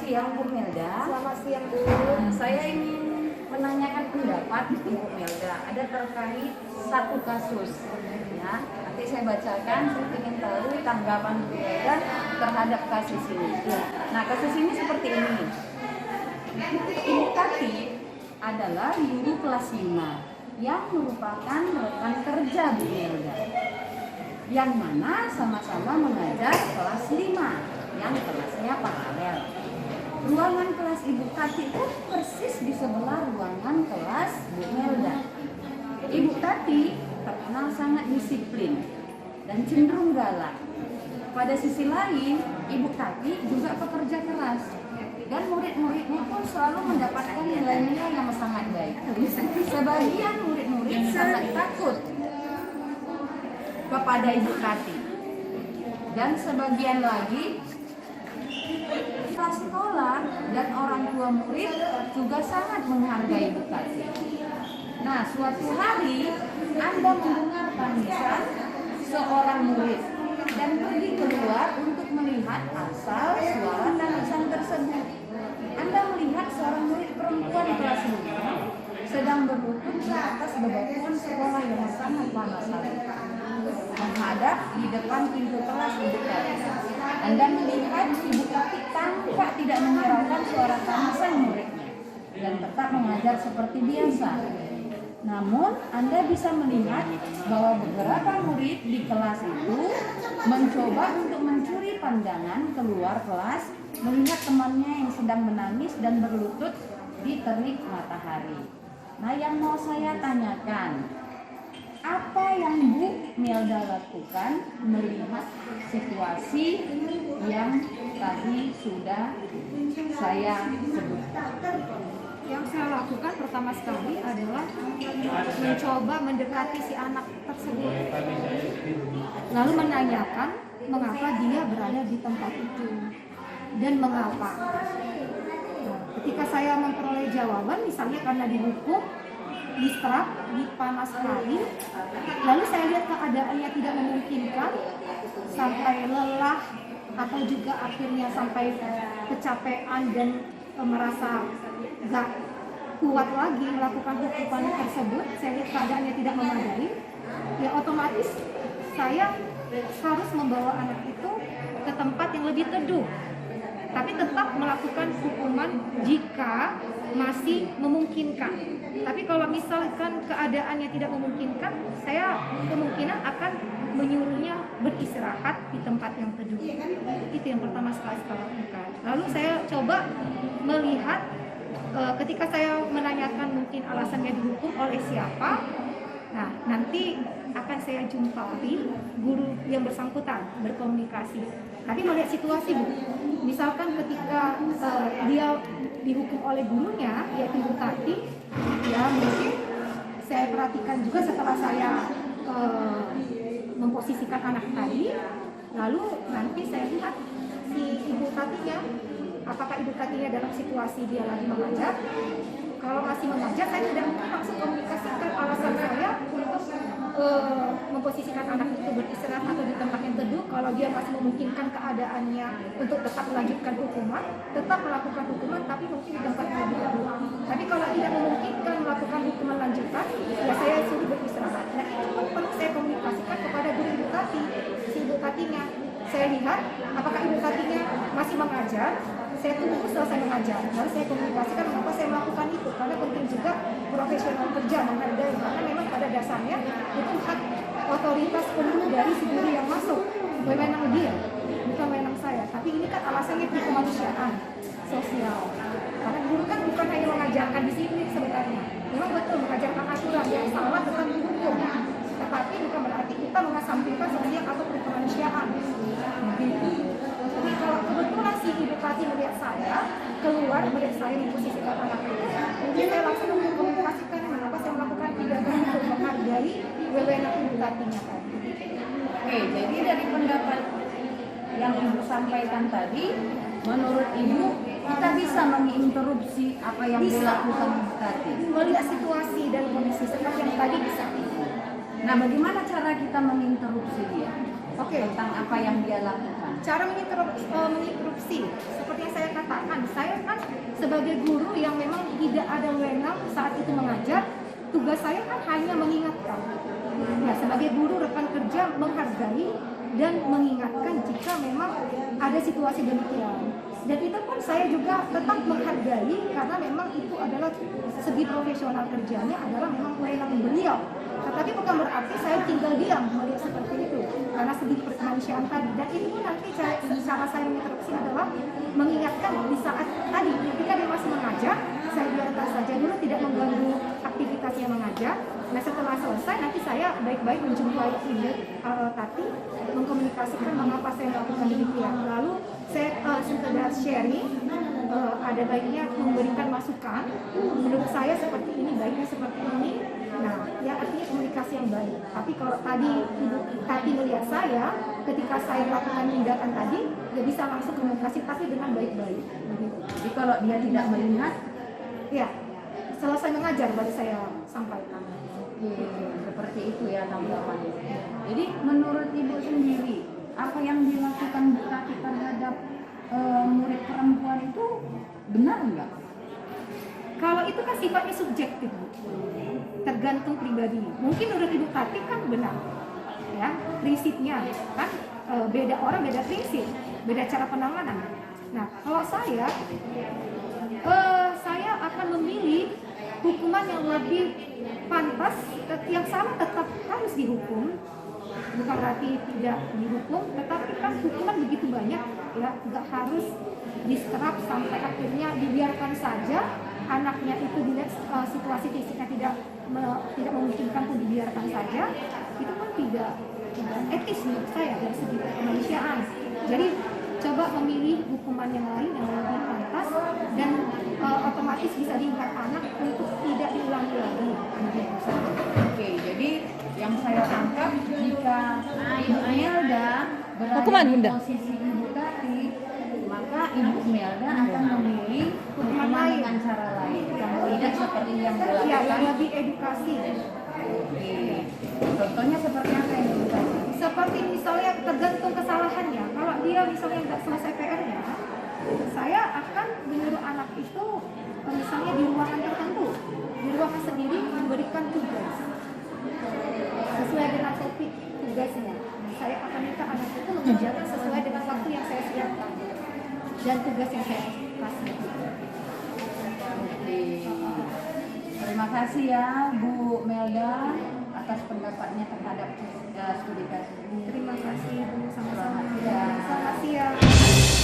siang Bu Melda. Selamat siang Bu. Saya ingin menanyakan pendapat Ibu Melda. Ada terkait satu kasus, ya. Nanti saya bacakan. Saya ingin tahu tanggapan Bu Melda terhadap kasus ini. Nah, kasus ini seperti ini. Ibu Tati adalah guru kelas 5 yang merupakan rekan kerja Bu Melda, yang mana sama-sama mengajar kelas 5 yang kelasnya paralel. Ruangan kelas Ibu Tati itu persis di sebelah ruangan kelas Bu Melda. Ibu Tati terkenal sangat disiplin dan cenderung galak. Pada sisi lain, Ibu Tati juga pekerja keras dan murid-muridnya pun selalu mendapatkan nilai-nilai yang sangat baik. Sebagian murid-murid sangat takut kepada Ibu Tati, dan sebagian lagi kepala sekolah dan orang tua murid juga sangat menghargai Bu Tati. Nah, suatu hari Anda mendengar tangisan seorang murid dan pergi keluar untuk melihat asal suara tangisan tersebut. Anda melihat seorang murid perempuan kelas 5 sedang berlutut di atas bebatuan sekolah yang sangat panas hari, menghadap di depan pintu kelas Ibu Tati. Anda melihat Ibu Tati tampak tidak menghiraukan suara tangisan muridnya dan tetap mengajar seperti biasa. Namun, Anda bisa melihat bahwa beberapa murid di kelas itu mencoba untuk mencuri pandangan keluar kelas melihat temannya yang sedang menangis dan berlutut di terik matahari. Nah, yang mau saya tanyakan, apa yang Bu Melda lakukan melihat situasi yang tadi sudah saya sebutkan? Yang saya lakukan pertama sekali adalah mencoba mendekati si anak tersebut, lalu menanyakan mengapa dia berada di tempat itu dan mengapa. Nah, ketika saya memperoleh jawaban, misalnya karena dihukum, distrap, dipanas hari, lalu saya lihat keadaannya tidak memungkinkan, sampai lelah atau juga akhirnya sampai kecapean dan merasa gak kuat lagi melakukan hukuman tersebut, saya lihat keadaannya tidak memadai, ya otomatis saya harus membawa anak itu ke tempat yang lebih teduh, tapi tetap melakukan hukuman jika masih memungkinkan. Tapi kalau misalkan keadaannya tidak memungkinkan, saya kemungkinan akan menyuruhnya beristirahat di tempat yang teduh. Itu yang pertama sekali saya lakukan. Lalu saya coba melihat ketika saya menanyakan mungkin alasannya dihukum oleh siapa, nah nanti akan saya jumpai guru yang bersangkutan berkomunikasi. Tapi melihat situasi Bu, misalkan ketika dia dihukum oleh gurunya yaitu Ibu Tati, ya mungkin saya perhatikan juga setelah saya memposisikan anak tadi, lalu nanti saya lihat si Ibu Tatinya, apakah Ibu Tatinya dalam situasi dia lagi mengajar. Kalau masih mengajar, saya tidak mungkin langsung komunikasikan alasan saya untuk memposisikan anak itu beristirahat atau di tempat yang teduh. Kalau dia masih memungkinkan keadaannya untuk tetap melanjutkan hukuman, tetap melakukan hukuman, tapi mungkin di tempat yang lebih teduh. Tapi kalau tidak memungkinkan melakukan hukuman lanjutan, ya saya suruh beristirahat. Nah, itu pun perlu saya komunikasikan kepada guru Ibu Tati, si Ibu Tatinya. Saya lihat apakah Ibu Tatinya masih mengajar, saya tunggu selesai mengajar, lalu saya komunikasikan mengapa saya melakukan itu, karena penting juga profesional kerja menghargai, karena memang pada dasarnya itu hak otoritas penuh dari si guru yang masuk, wewenang dia, bukan wewenang saya. Tapi ini kan alasannya di kemanusiaan sosial, karena guru kan bukan hanya mengajarkan disiplin sebenarnya, memang betul mengajarkan aturan yang salah tetap dihukum, tetapi bukan berarti kita mengesampingkan sosial atau kemanusiaan. Tapi kalau kebetulan si Ibu Tati melihat saya keluar, melihat saya memposisikan anak itu, mungkin saya langsung mengkomunikasikan mengapa saya melakukan tindakan untuk menghargai wewenang Ibu Tatinya tadi. Oke, jadi dari pendapat yang Ibu sampaikan tadi, menurut Ibu kita bisa menginterupsi apa yang dilakukan Ibu Tati? Melihat situasi dan kondisi seperti yang tadi bisa. Nah, bagaimana cara kita menginterupsi dia? Oke. Tentang apa yang dia lakukan. Cara menginterupsi, seperti yang saya katakan, saya kan sebagai guru yang memang tidak ada wewenang saat itu mengajar, tugas saya kan hanya mengingatkan. Ya, sebagai guru rekan kerja menghargai dan mengingatkan jika memang ada situasi demikian. Dan itu pun saya juga tetap menghargai karena memang itu adalah segi profesional kerjanya adalah memang wewenang beliau. Tetapi bukan berarti saya tinggal diam melihat seperti itu karena segi kemanusiaan tadi. Dan itu pun nanti cara saya menginterupsi adalah mengingatkan di saat tadi ketika dia masih mengajar, saya biarkan saja dulu, tidak mengganggu aktivitasnya mengajar. Nah setelah selesai nanti saya baik-baik menjumpai Ibu Tati, mengkomunikasikan mengapa saya melakukan demikian. Lalu saya sekedar sharing, ada baiknya memberikan masukan. Menurut saya seperti ini, baiknya seperti ini. Nah, ya artinya komunikasi yang baik. Tapi kalau tadi Ibu Tati melihat saya, ketika saya melakukan tindakan tadi, ya bisa langsung komunikasi, tapi dengan baik-baik. Jadi kalau dia tidak melihat, ya selesai mengajar baru saya sampaikan. seperti itu ya teman-teman. Jadi menurut Ibu sendiri, apa yang dilakukan Bu Tati terhadap murid perempuan itu benar enggak? Kalau itu kan sifatnya subjektif, Bu. Tergantung pribadi. Mungkin menurut Ibu Tati kan benar, ya prinsipnya kan beda orang beda prinsip, beda cara penanganan. Nah kalau saya akan memilih hukuman yang lebih pantas, yang salah tetap harus dihukum. Bukan berarti tidak dihukum, tetapi kan hukuman begitu banyak, ya nggak harus diserap sampai akhirnya dibiarkan saja anaknya itu dilihat situasi fisiknya tidak memungkinkan pun dibiarkan saja. Itu kan tidak etis menurut saya dari segi kemanusiaan. Jadi coba memilih hukuman yang lain yang lebih pantas dan otomatis bisa diingat anak untuk tidak diulangi lagi. Oke, jadi yang saya tangkap jika Ibu Melda berada Hukuman, di Bunda. posisi Ibu Tati, maka Ibu Melda akan memilih hukuman lain. dengan cara lain, tidak seperti yang Ya, dilakukan. yang lebih edukasi. Oke. Contohnya seperti apa yang Ibu Tati? Seperti misalnya tergantung kesalahannya. Kalau dia misalnya nggak selesai PR-nya, saya akan menyuruh anak itu misalnya di ruangan tertentu, di ruangan sendiri memberikan tugas sesuai dengan topik tugasnya. Saya akan minta anak itu mengerjakan sesuai dengan waktu yang saya siapkan dan tugas yang saya kasih. Oke. Terima kasih ya Bu Melda atas pendapatnya terhadap studi kasus ini. Terima kasih Bu, sama-sama. Selamat siang. Selamat siang.